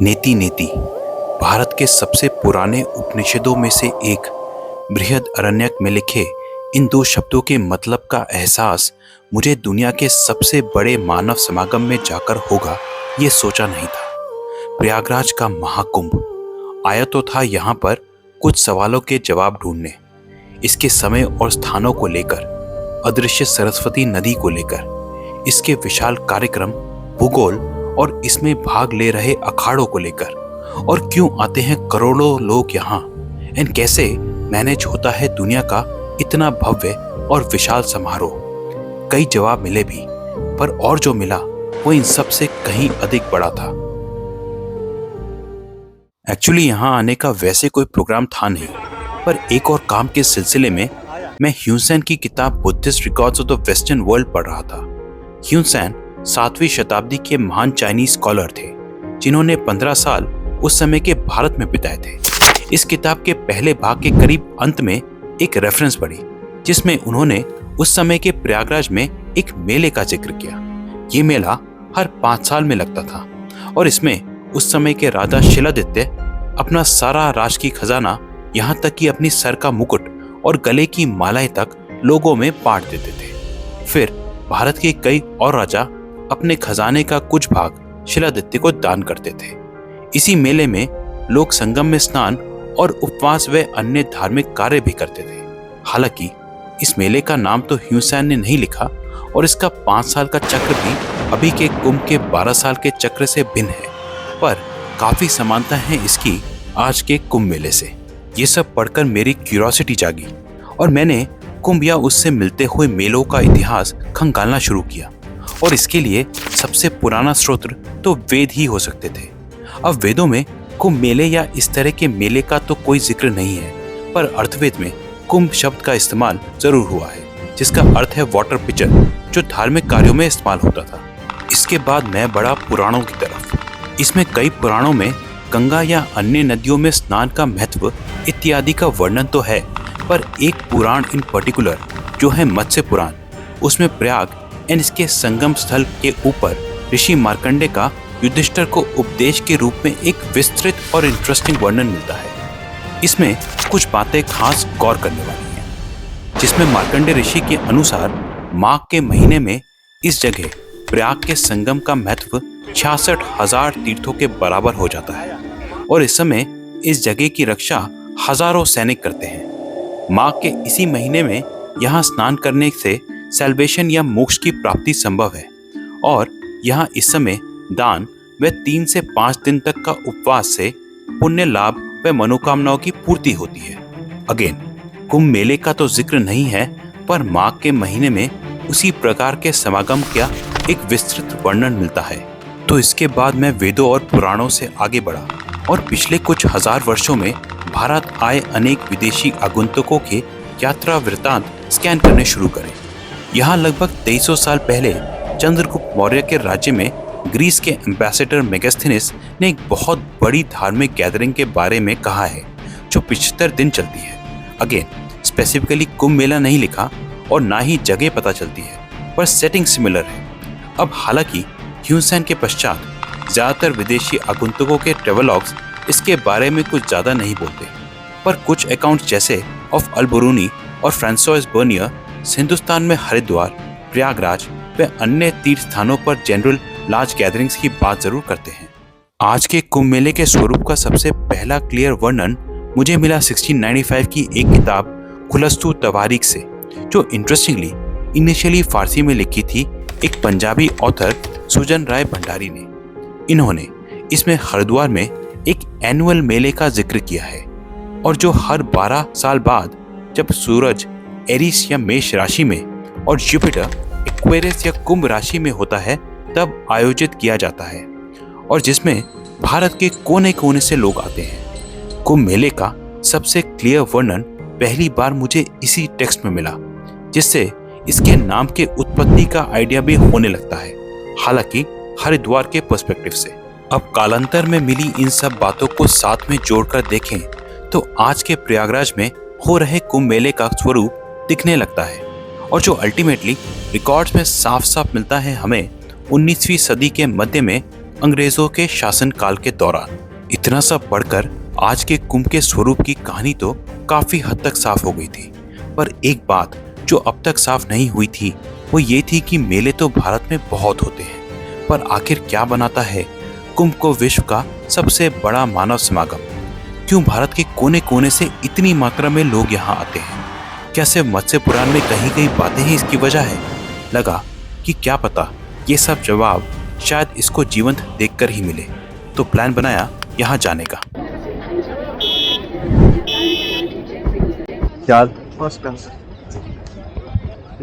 नेति नेति भारत के सबसे पुराने उपनिषदों में से एक बृहद अरण्यक में लिखे इन दो शब्दों के मतलब का एहसास मुझे दुनिया के सबसे बड़े मानव समागम में जाकर होगा, ये सोचा नहीं था। प्रयागराज का महाकुंभ आया तो था यहाँ पर कुछ सवालों के जवाब ढूंढने, इसके समय और स्थानों को लेकर, अदृश्य सरस्वती नदी को लेकर, इसके विशाल कार्यक्रम, भूगोल और इसमें भाग ले रहे अखाड़ों को लेकर, और क्यों आते हैं करोड़ों लोग यहाँ, एंड कैसे मैनेज होता है दुनिया का इतना भव्य और विशाल समारोह। कई जवाब मिले भी, पर और जो मिला वो इन सब से कहीं अधिक बड़ा था। एक्चुअली यहाँ आने का वैसे कोई प्रोग्राम था नहीं, पर एक और काम के सिलसिले में मैं ह्यूसेन की किताब Buddhist records of the western world पढ़ रहा था। ह्यूसेन 7वीं शताब्दी के महान चाइनीज स्कॉलर थे, जिन्होंने 15 साल उस समय के भारत में बिताए थे। इस किताब के पहले भाग के करीब अंत में एक रेफरेंस पढ़ी, जिसमें उन्होंने उस समय के प्रयागराज में एक मेले का जिक्र किया। ये मेला हर 5 साल में लगता था और इसमें उस समय के राजा शिलादित्य अपना सारा राज की खजाना, यहाँ तक कि अपनी सर का मुकुट और गले की मालाएं तक लोगों में बांट देते थे। फिर भारत के कई और राजा अपने खजाने का कुछ भाग शिलादित्य को दान करते थे। इसी मेले में लोग संगम में स्नान और उपवास व अन्य धार्मिक कार्य भी करते थे। हालांकि इस मेले का नाम तो ह्यूसेन ने नहीं लिखा और इसका 5 साल का चक्र भी अभी के कुंभ के 12 साल के चक्र से भिन्न है, पर काफी समानता है इसकी आज के कुंभ मेले से। ये सब पढ़कर मेरी क्यूरियोसिटी जागी और मैंने कुंभ या उससे मिलते हुए मेलों का इतिहास खंगालना शुरू किया, और इसके लिए सबसे पुराना स्रोत तो वेद ही हो सकते थे। अब वेदों में कुंभ मेले या इस तरह के मेले का तो कोई जिक्र नहीं है, पर अर्थवेद में कुंभ शब्द का इस्तेमाल जरूर हुआ है, जिसका अर्थ है वाटर पिचर, जो धार्मिक कार्यों में इस्तेमाल होता था। इसके बाद मैं बढ़ा पुराणों की तरफ। इसमें कई पुराणों में गंगा या अन्य नदियों में स्नान का महत्व इत्यादि का वर्णन तो है, पर एक पुराण इन पर्टिकुलर जो है मत्स्य पुराण, उसमें प्रयाग एंड इसके संगम स्थल के ऊपर ऋषि मार्कंडे का युधिष्ठिर को उपदेश के रूप में एक विस्तृत और इंटरेस्टिंग वर्णन मिलता है। इसमें कुछ बातें खास गौर करने वाली हैं, जिसमें मार्कंडे ऋषि के अनुसार माघ के महीने में इस जगह प्रयाग के संगम का महत्व 66,000 तीर्थों के बराबर हो जाता है, और इस समय इस जगह की रक्षा हजारों सैनिक करते हैं। माघ के इसी महीने में यहाँ स्नान करने से सैल्वेशन या मोक्ष की प्राप्ति संभव है, और यहाँ इस समय दान व 3 से 5 दिन तक का उपवास से पुण्य लाभ व मनोकामनाओं की पूर्ति होती है। अगेन, कुंभ मेले का तो जिक्र नहीं है, पर माघ के महीने में उसी प्रकार के समागम का एक विस्तृत वर्णन मिलता है। तो इसके बाद मैं वेदों और पुराणों से आगे बढ़ा और पिछले कुछ हजार वर्षों में भारत आए अनेक विदेशी आगंतुकों के यात्रा वृत्तांत स्कैन करने शुरू करे। यहाँ लगभग 2300 साल पहले चंद्रगुप्त मौर्य के राज्य में ग्रीस के एम्बेसडर मेगास्थनीस ने एक बहुत बड़ी धार्मिक गैदरिंग के बारे में कहा है, जो 75 दिन चलती है। अगेन, स्पेसिफिकली कुंभ मेला नहीं लिखा और ना ही जगह पता चलती है, पर सेटिंग सिमिलर है। अब हालांकि ह्यूसेन के पश्चात ज्यादातर विदेशी आगंतुकों के ट्रेवलॉग्स इसके बारे में कुछ ज्यादा नहीं बोलते, पर कुछ अकाउंट्स जैसे ऑफ अल-बुरूनी और फ्रांसोइस बर्नियर हिंदुस्तान में हरिद्वार, प्रयागराज व अन्य तीर्थ स्थानों पर जनरल लार्ज गैदरिंग्स की बात जरूर करते हैं। आज के कुंभ मेले के स्वरूप का सबसे पहला क्लियर वर्णन मुझे मिला 1695 की एक किताब खुलस्तु तवारीख से, जो इंटरेस्टिंगली इनिशियली फारसी में लिखी थी एक पंजाबी ऑथर सुजन राय भंडारी ने। इन्होंने इसमें हरिद्वार में एक एनुअल मेले का जिक्र किया है, और जो हर 12 साल बाद जब सूरज एरिस या मेष राशि में और जुपिटर एक्वेरियस या कुंभ राशि में होता है तब आयोजित किया जाता है, और जिसमें भारत के कोने कोने से लोग आते हैं। कुंभ मेले का सबसे क्लियर वर्णन पहली बार मुझे इसी टेक्स्ट में मिला, जिससे इसके नाम के उत्पत्ति का आइडिया भी होने लगता है, हालांकि हरिद्वार के पर्सपेक्टिव से। अब कालांतर में मिली इन सब बातों को साथ में जोड़कर देखें तो आज के प्रयागराज में हो रहे कुंभ मेले का स्वरूप दिखने लगता है, और जो अल्टीमेटली रिकॉर्ड्स में साफ साफ मिलता है हमें 19वीं सदी के मध्य में अंग्रेजों के शासनकाल के दौरान। इतना सब पढ़कर आज के कुंभ के स्वरूप की कहानी तो काफी हद तक साफ हो गई थी, पर एक बात जो अब तक साफ नहीं हुई थी वो ये थी कि मेले तो भारत में बहुत होते हैं, पर आखिर क्या बनाता है कुंभ को विश्व का सबसे बड़ा मानव समागम? क्यों भारत के कोने कोने से इतनी मात्रा में लोग यहाँ आते हैं? क्या सिर्फ मत्स्य पुराण में कही गई बातें ही इसकी वजह है? लगा कि क्या पता ये सब जवाब शायद इसको जीवंत देखकर ही मिले, तो प्लान बनाया यहाँ जाने का। क्या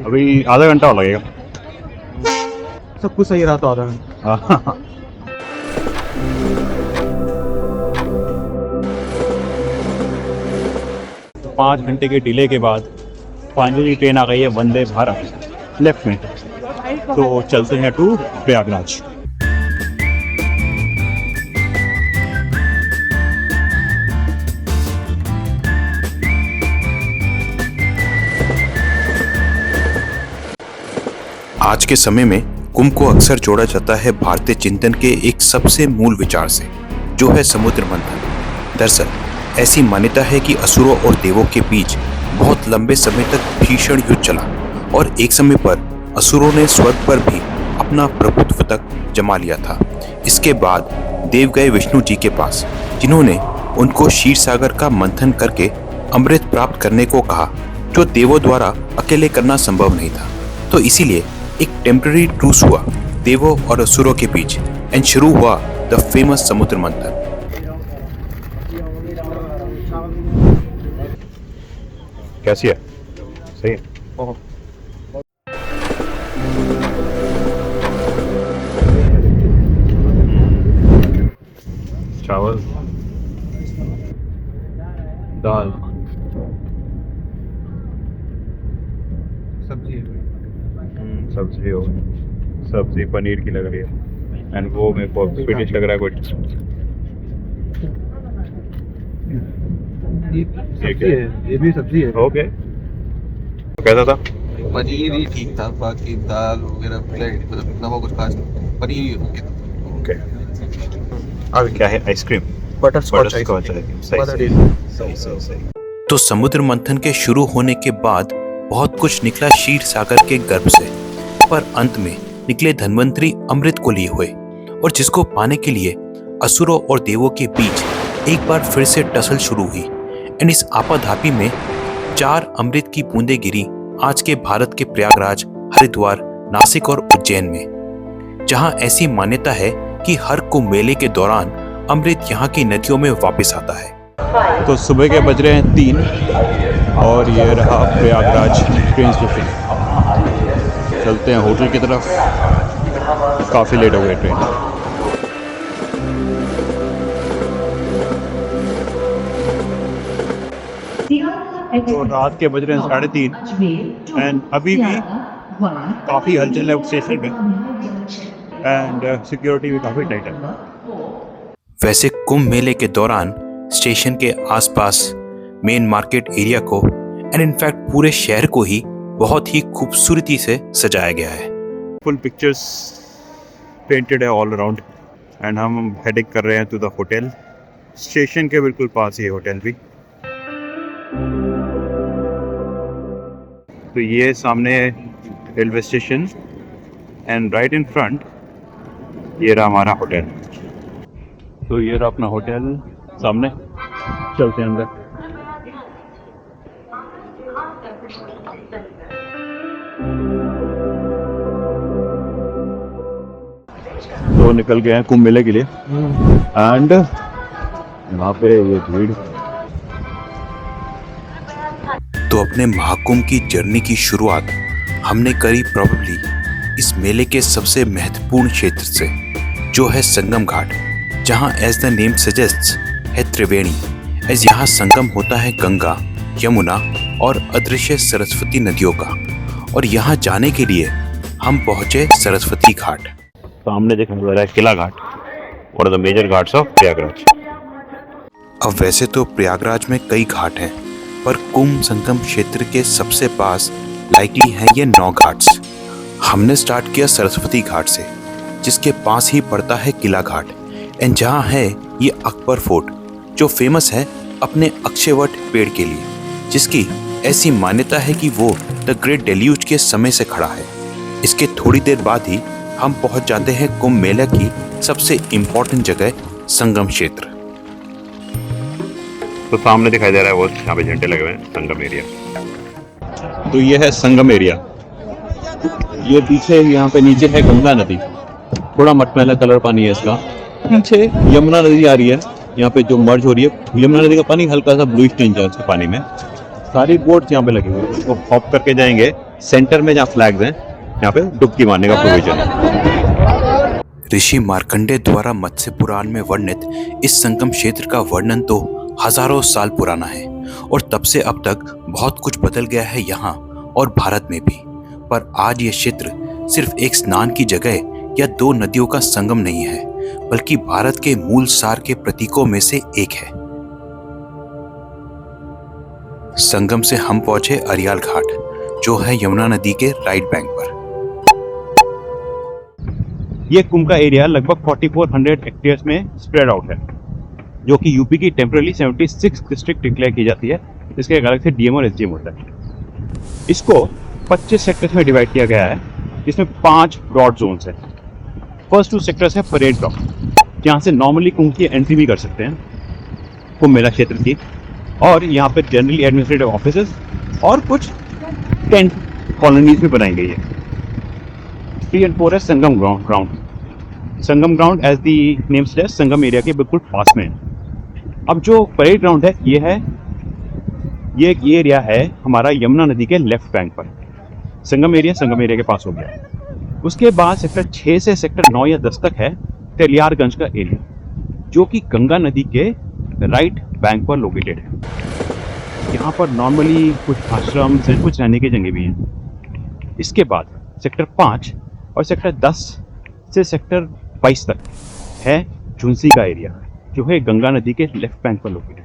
अभी आधा घंटा और लगेगा। सब कुछ सही रहा तो आधा घंटा। हाँ। 5 घंटे के डिले के बाद फाइनली ट्रेन आ गई है वंदे भारत लेफ्ट में, तो चलते हैं टू प्रयागराज। आज के समय में कुंभ को अक्सर जोड़ा जाता है भारतीय चिंतन के एक सबसे मूल विचार से, जो है समुद्र मंथन। दरअसल ऐसी मान्यता है कि असुरों और देवों के बीच बहुत लंबे समय तक भीषण युद्ध चला और एक समय पर असुरों ने स्वर्ग पर भी अपना प्रभुत्व तक जमा लिया था। इसके बाद देव गए विष्णु जी के पास, जिन्होंने उनको क्षीर सागर का मंथन करके अमृत प्राप्त करने को कहा, जो देवों द्वारा अकेले करना संभव नहीं था। तो इसीलिए एक टेम्पररी ट्रूस हुआ देवों और असुरों के बीच एंड शुरू हुआ द फेमस समुद्र मंथन। कैसी है? सही है। चावल, दाल, सब्जी हो, सब्जी पनीर की लग रही है एंड वो मेरे को स्वीडिश लग रहा है कुछ। ये भी सब्जी है। ओके, कैसा था? पनीर ही ठीक था, बाकी दाल वगैरह मतलब इतना वो कुछ खास नहीं, पनीर ही हो गया। ओके, अब क्या है? आइसक्रीम, बटरस्कॉच सही। तो समुद्र मंथन के शुरू होने के बाद बहुत कुछ निकला क्षीर सागर के गर्भ से, पर अंत में निकले धन्वंतरी अमृत को लिए हुए, और जिसको पाने के लिए असुरों और देवों के बीच एक बार फिर से टसल शुरू हुई। एंड इस आपाधापी में 4 अमृत की बूंदें गिरी आज के भारत के प्रयागराज, हरिद्वार, नासिक और उज्जैन में, जहां ऐसी मान्यता है कि हर कुंभ मेले के दौरान अमृत यहाँ की नदियों में वापस आता है। तो सुबह के बज रहे हैं 3 और ये रहा प्रयागराज ट्रेन स्टेशन। चलते हैं होटल की तरफ, काफ़ी लेट हो गई ट्रेन। तो रात के बज रहे हैं 3:30 एंड अभी भी काफ़ी हलचल है स्टेशन में एंड सिक्योरिटी भी काफ़ी टाइट है। वैसे कुंभ मेले के दौरान स्टेशन के आसपास मेन मार्केट एरिया को एंड इनफैक्ट पूरे शहर को ही बहुत ही खूबसूरती से सजाया गया है। फुल पिक्चर्स पेंटेड है ऑल अराउंड एंड हम हेडिंग कर रहे हैं टू द होटल। स्टेशन के बिल्कुल पास ही है होटल भी। तो ये सामने railway station and right in front ये रहा हमारा होटल। तो ये रहा अपना होटल सामने, चलते हैं अंदर। तो निकल गए हैं कुंभ मेले के लिए एंड यहाँ पे ये भीड़। तो अपने महाकुंभ की जर्नी की शुरुआत हमने करी प्रोबेबली इस मेले के सबसे महत्वपूर्ण क्षेत्र से, जो है संगम घाट, जहाँ एज द नेम सजेस्ट्स है त्रिवेणी, एज यहाँ संगम होता है गंगा, यमुना और अदृश्य सरस्वती नदियों का। और यहाँ जाने के लिए हम पहुँचे सरस्वती घाट। सामने देखने को मिल रहा है किला घाट और the major ghats of Prayagraj. अब वैसे तो प्रयागराज में कई घाट हैं, पर कुंभ संगम क्षेत्र के सबसे पास लाइकली हैं ये 9 घाट्स। हमने स्टार्ट किया सरस्वती घाट से, जिसके पास ही पड़ता है किला घाट एंड जहाँ है ये अकबर फोर्ट जो फेमस है अपने अक्षयवट पेड़ के लिए, जिसकी ऐसी मान्यता है कि वो द ग्रेट डेल्यूज के समय से खड़ा है। इसके थोड़ी देर बाद ही हम पहुंच जाते हैं कुंभ मेला की सबसे इम्पोर्टेंट जगह संगम क्षेत्र। तो सामने दिखाई दे रहा है वो यहाँ पे झंडे लगे हुए हैं, संगम एरिया। तो ये है संगम एरिया। ये पीछे यहाँ पे नीचे है गंगा नदी, थोड़ा मटमैला कलर पानी है इसका। पीछे यमुना नदी आ रही है, यहाँ पे जो मर्ज हो रही है। यमुना नदी का पानी हल्का सा ब्लूइश टिंज है उसके पानी में। सारी बोट्स यहाँ पे लगी हुई है, उसको हॉप करके जाएंगे। सेंटर में जहाँ फ्लैग्स हैं यहाँ पे डुबकी मारने का प्रोविजन है। ऋषि मार्कंडेय द्वारा मत्स्य पुराण में वर्णित इस संगम क्षेत्र का वर्णन तो हजारों साल पुराना है और तब से अब तक बहुत कुछ बदल गया है यहाँ और भारत में भी। पर आज ये क्षेत्र सिर्फ एक स्नान की जगह या दो नदियों का संगम नहीं है, बल्कि भारत के मूल सार के प्रतीकों में से एक है। संगम से हम पहुंचे अरियाल घाट, जो है यमुना नदी के राइट बैंक पर। ये कुंभ का एरिया लगभग 4400 हेक्टेयर्स में स्प्रेड आउट है, जो कि यूपी की टेम्पररी 76 डिस्ट्रिक्ट डिक्लेयर की जाती है। इसके एक अलग से डीएम और एसडीएम होता है। इसको 25 सेक्टर्स में डिवाइड किया गया है, जिसमें 5 ब्रॉड जोन्स हैं। फर्स्ट 2 सेक्टर्स है परेड ग्राउंड, जहाँ से नॉर्मली कुंभ की एंट्री भी कर सकते हैं, कुंभ मेला क्षेत्र की। और यहाँ पर जनरली एडमिनिस्ट्रेटिव ऑफिसेज और कुछ टेंट कॉलोनीज भी बनाई गई है। 3 और 4 है Sangam ground. Sangam ground as the name suggest Sangam area के बिल्कुल पास में है। अब जो परेड ग्राउंड है ये एरिया है हमारा यमुना नदी के लेफ्ट बैंक पर। संगम एरिया के पास हो गया। उसके बाद सेक्टर 6 से सेक्टर 9 या 10 तक है तेलियारगंज का एरिया, जो कि गंगा नदी के राइट बैंक पर लोकेटेड है। यहाँ पर नॉर्मली कुछ आश्रम से कुछ रहने की जगह भी हैं। इसके बाद सेक्टर 5 और सेक्टर 10 से सेक्टर 22 तक है झुंसी का एरिया, जो है गंगा नदी के लेफ्ट बैंक पर लोकेटेड है।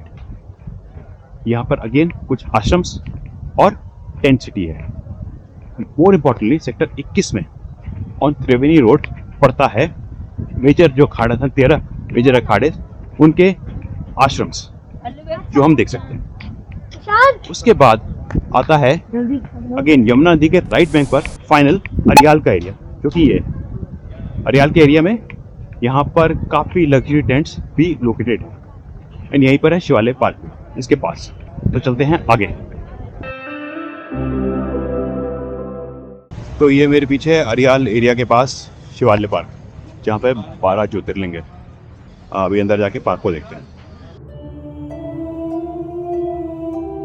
यहाँ पर अगेन कुछ आश्रम्स और टेंट सिटी है। मोर इम्पोर्टेंटली सेक्टर 21 में ऑन त्रिवेणी रोड पड़ता है मेजर जो अखाड़ा था, 13 मेजर अखाड़े, उनके आश्रम्स जो हम देख सकते हैं। उसके बाद आता है अगेन यमुना नदी के राइट बैंक पर फाइनल अरियाल का एरिया, जो कि ये अरियाल के एरिया में यहाँ पर काफ़ी लग्जरी टेंट्स भी लोकेटेड है। एंड यहीं पर है शिवालय पार्क इसके पास। तो चलते हैं आगे। तो ये मेरे पीछे है अरियाल एरिया के पास शिवालय पार्क, जहाँ पे 12 ज्योतिर्लिंग है। अभी अंदर जाके पार्क को देखते हैं।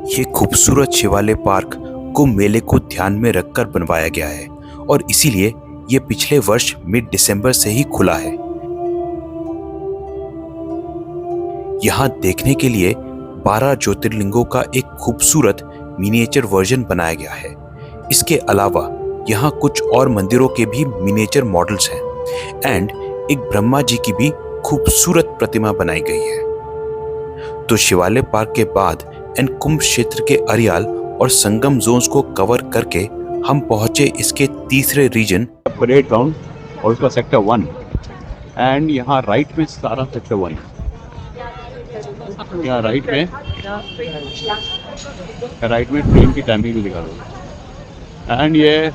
ये खूबसूरत शिवालय पार्क कुंभ मेले को ध्यान में रखकर बनवाया गया है और इसीलिए ये पिछले वर्ष मिड दिसंबर से ही खुला है। यहाँ देखने के लिए 12 ज्योतिर्लिंगों का एक खूबसूरत मिनिएचर वर्जन बनाया गया है। इसके अलावा यहाँ कुछ और मंदिरों के भी मिनिएचर मॉडल्स हैं एंड एक ब्रह्मा जी की भी खूबसूरत प्रतिमा बनाई गई है। तो शिवालय पार्क के बाद एंड कुंभ क्षेत्र के अरियाल और संगम जोन्स को कवर करके हम पहुंचे इसके तीसरे रीजन परेड ग्राउंड और उसका सेक्टर 1 एंड यहाँ राइट में सारा सेक्टर 1। यहाँ राइट में ट्रेन की टाइमिंग भी दिखा दो एंड ये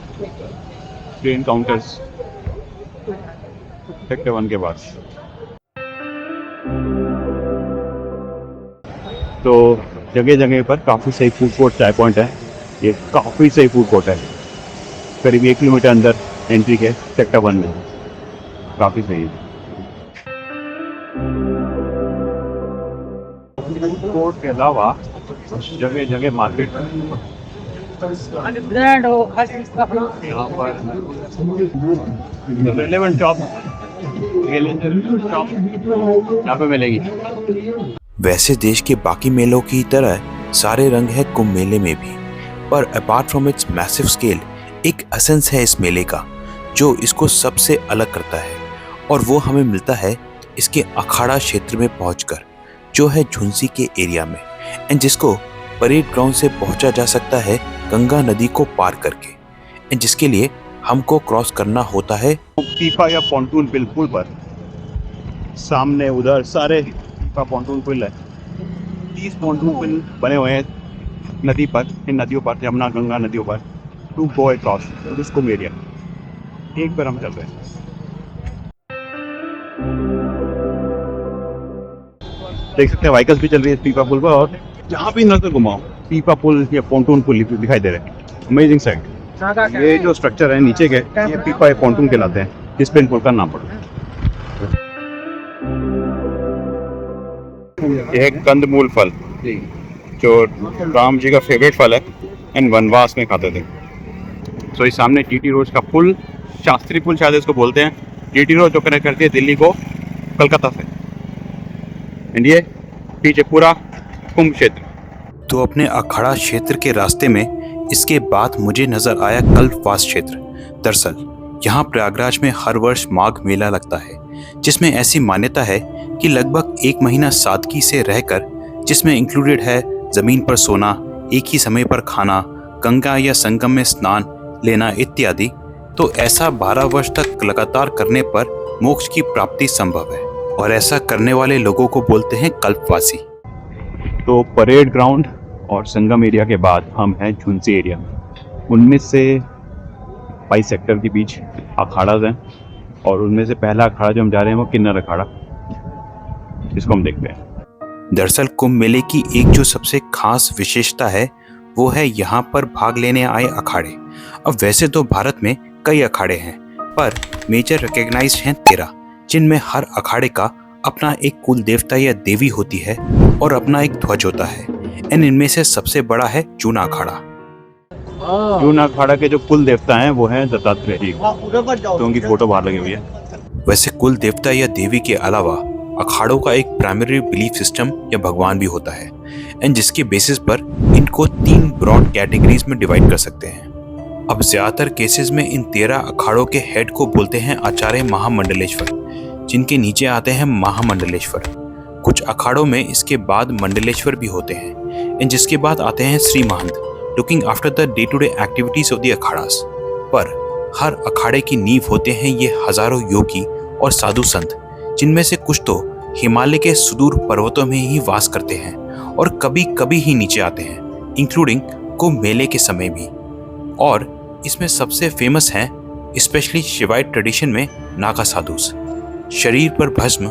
ट्रेन काउंटर्स सेक्टर 1 के पास। तो जगह जगह पर काफ़ी सही फूड कोर्ट, चाय पॉइंट है। ये काफ़ी सही फूड कोर्ट है, करीब 1 किलोमीटर अंदर एंट्री के सेक्टर 1 में। काफ़ी सही है। फूड कोर्ट के अलावा जगह जगह मार्केट, यहाँ पर रेलेवेंट शॉप यहाँ पे मिलेगी। वैसे देश के बाकी मेलों की तरह सारे रंग है कुंभ मेले में भी, पर apart from its massive scale एक एसेंस है इस मेले का जो इसको सबसे अलग करता है, और वो हमें मिलता है इसके अखाड़ा क्षेत्र में पहुंचकर, जो है झुंसी के एरिया में, एंड जिसको परेड ग्राउंड से पहुंचा जा सकता है गंगा नदी को पार करके, एंड जिसके लिए हमको क्रॉस करना होता है पीपा या पॉन्टून पुल पर। सामने उधर सारे पीपा पॉन्टून पुल है। 30 पॉन्टून पुल बने हुए हैं नदी पर, इन नदियों पर, यमुना गंगा नदियों पर, to go across this Kumbh area. एक पर हम चल रहे हैं। देख सकते हैं व्हीकल्स भी चल रही है पीपा पुल पर, और जहाँ भी नजर घुमाओ पीपा पुल या पॉन्टून पुल दिखाई दे रहे हैं। Amazing site. ये जो स्ट्रक्चर है नीचे के, ये पीपा या पॉन्टून कहलाते हैं, जिस पे इन पुल का नाम पड़ा। यह है कंदमूल फल, जो राम जी का फेवरेट फल है एंड वनवास में खाते थे। तो इस सामने जीटी रोड का पुल, शास्त्री पुल शायद इसको बोलते हैं, जीटी रोड जो कनेक्ट करती है दिल्ली को कलकत्ता से। एंड ये पीछे पूरा कुंभ क्षेत्र। तो अपने अखाड़ा क्षेत्र के रास्ते में इसके बाद मुझे नजर आया कल्पवास क्षेत्र। दरअसल यहाँ प्रयागराज में हर वर्ष माघ मेला लगता है, जिसमें ऐसी मान्यता है कि लगभग 1 महीना सादगी से रहकर, जिसमें इंक्लूडेड है जमीन पर सोना, एक ही समय पर खाना, गंगा या संगम में स्नान लेना इत्यादि, तो ऐसा 12 वर्ष तक लगातार करने पर मोक्ष की प्राप्ति संभव है, और ऐसा करने वाले लोगों को बोलते हैं कल्पवासी। तो परेड ग्राउंड और संगम एरिया के बाद हम हैं झुंसी एरिया। उनमें से 22 सेक्टर के बीच अखाड़ा हैं, और उनमें से पहला अखाड़ा जो हम जा रहे हैं वो किन्नर अखाड़ा, जिसको हम देखते हैं। दरअसल कुंभ मेले की एक जो सबसे खास विशेषता है वो है यहाँ पर भाग लेने आए अखाड़े। अब वैसे तो भारत में कई अखाड़े हैं, पर मेजर रिकॉग्नाइज्ड हैं 13, जिनमें हर अखाड़े का अपना एक कुल देवता या देवी होती है और अपना एक ध्वज होता है। एंड इनमें से सबसे बड़ा है जूना अखाड़ा। जूना अखाड़ा के जो कुल देवता हैं वो हैं दत्तात्रेय जी, तो उनकी फोटो बाहर लगी हुई है। वैसे कुल देवता या देवी के अलावा अखाड़ों का एक प्राइमरी बिलीफ सिस्टम या भगवान भी होता है, एंड जिसके बेसिस पर इनको 3 ब्रॉड कैटेगरीज में डिवाइड कर सकते हैं। अब ज्यादातर केसेस में इन 13 अखाड़ों के हेड को बोलते हैं आचार्य महामंडलेश्वर, जिनके नीचे आते हैं महामंडलेश्वर। कुछ अखाड़ों में इसके बाद मंडलेश्वर भी होते हैं, एंड जिसके बाद आते हैं Shri Mahant, looking after the day to day activities of the akharas. पर हर अखाड़े की नींव होते हैं ये हजारों योगी और साधु संत, जिनमें से कुछ तो हिमालय के सुदूर पर्वतों में ही वास करते हैं और कभी कभी ही नीचे आते हैं, इंक्लूडिंग कुंभ मेले के समय भी। और इसमें सबसे फेमस हैं स्पेशली शिवाइट ट्रेडिशन में नागा साधुस। शरीर पर भस्म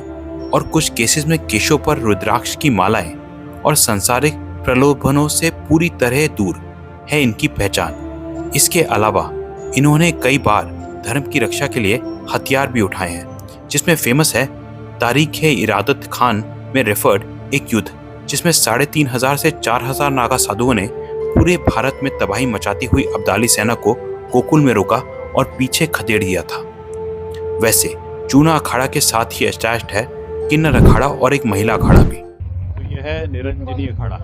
और कुछ केसेस में केशों पर रुद्राक्ष की मालाएं और सांसारिक प्रलोभनों से पूरी तरह दूर है इनकी पहचान। इसके अलावा इन्होंने कई बार धर्म की रक्षा के लिए हथियार भी उठाए हैं, जिसमें फेमस है तारीख-ए-इरादत खान में रेफर्ड एक युद्ध, जिसमें 3500 से 4000 नागा साधुओं ने पूरे भारत में तबाही मचाती हुई अब्दाली सेना को गोकुल में रोका और पीछे खदेड़ दिया था। वैसे जूना अखाड़ा के साथ ही अटैच्ड है किन्नर अखाड़ा और एक महिला अखाड़ा भी। तो यह है निरंजनी अखाड़ा,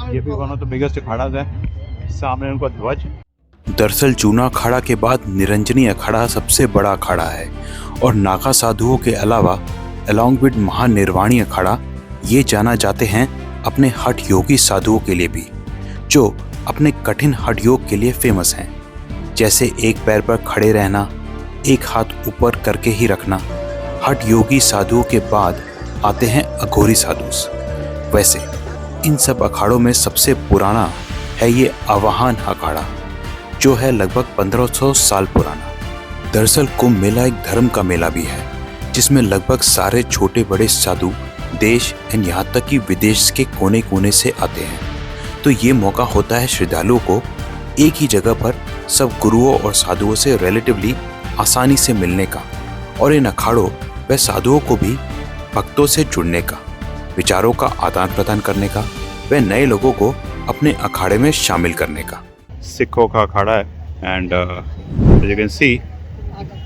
ये भी वन ऑफ द बिगेस्ट अखाड़ाज है। सामने उनका ध्वज। दरअसल जूना अखाड़ा के बाद निरंजनी अखाड़ा सबसे बड़ा अखाड़ा है, और नागा साधुओं के अलावा अलॉन्ग विद महानिर्वाणी अखाड़ा ये जाना जाते हैं अपने हठ योगी साधुओं के लिए भी, जो अपने कठिन हठ योग के लिए फेमस हैं, जैसे एक पैर पर खड़े रहना, एक हाथ ऊपर करके ही रखना। हठ योगी साधुओं के बाद आते हैं अघोरी साधुस। वैसे इन सब अखाड़ों में सबसे पुराना है ये आवाहन अखाड़ा, जो है लगभग 1500 साल पुराना। दरअसल कुंभ मेला एक धर्म का मेला भी है, जिसमें लगभग सारे छोटे बड़े साधु देश एंड यहाँ तक कि विदेश के कोने कोने से आते हैं। तो ये मौका होता है श्रद्धालुओं को एक ही जगह पर सब गुरुओं और साधुओं से रिलेटिवली आसानी से मिलने का, और इन अखाड़ों व साधुओं को भी भक्तों से जुड़ने का, विचारों का आदान प्रदान करने का, व नए लोगों को अपने अखाड़े में शामिल करने का। सिखों का अखाड़ा है, and you can see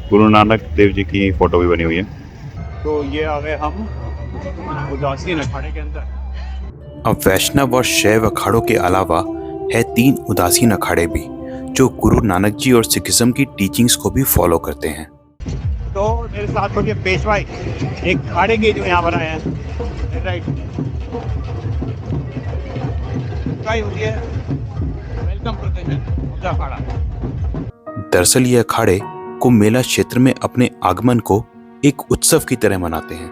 Guru Nanak Dev ji की फोटो भी बनी हुई है। तो ये आ गए हम उदासीन अखाड़े के अंदर। अब वैष्णव और शैव अखाड़ों के अलावा है 3 उदासीन अखाड़े भी, जो गुरु नानक जी और सिखिज्म की टीचिंग्स को भी फॉलो करते हैं। तो मेरे साथ होती है पेशवाई, एक अखाड़े के जो यहाँ पर आए हैं, राइट, होती है वेलकम प्रोसेशन अखाड़ा। दरअसल ये अखाड़े कुंभ मेला क्षेत्र में अपने आगमन को एक उत्सव की तरह मनाते हैं।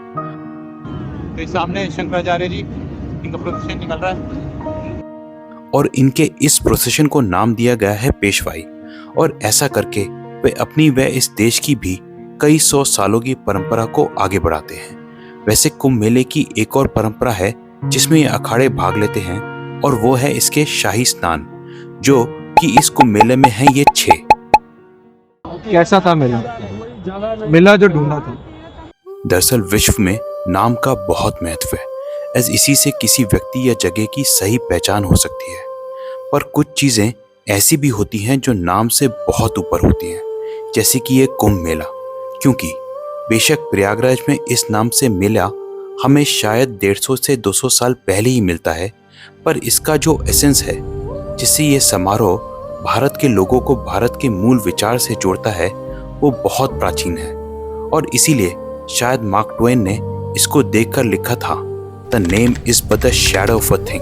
तो सामने शंकराचार्य जी इनका प्रोसेशन निकल रहा है और इनके इस प्रोसेशन को नाम दिया गया है पेशवाई। और ऐसा करके वे अपनी व इस देश की भी कई सौ सालों की परंपरा को आगे बढ़ाते हैं। वैसे कुंभ मेले की एक और परंपरा है जिसमें ये अखाड़े भाग लेते हैं, और वो है इसके शाही स्नान, जो कि इस कुंभ मेले में है ये 6। कैसा था मेला? मेला जो ढूंढा था। दरअसल विश्व में नाम का बहुत महत्व है, एज इसी से किसी व्यक्ति या जगह की सही पहचान हो सकती है। पर कुछ चीजें ऐसी भी होती हैं जो नाम से बहुत ऊपर होती हैं, जैसे कि ये कुंभ मेला। क्योंकि बेशक प्रयागराज में इस नाम से मेला हमें शायद 150 से 200 साल पहले ही मिलता है, पर इसका जो एसेंस है जिससे ये समारोह भारत के लोगों को भारत के मूल विचार से जोड़ता है, वो बहुत प्राचीन है। और इसीलिए शायद मार्क ट्वेन ने इसको देखकर लिखा था, the name is but the shadow of a thing.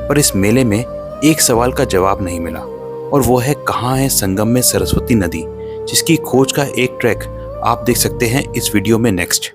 पर इस मेले में एक सवाल का जवाब नहीं मिला, और वो है कहाँ है संगम में सरस्वती नदी, जिसकी खोज का एक ट्रैक आप देख सकते हैं इस वीडियो में नेक्स्ट।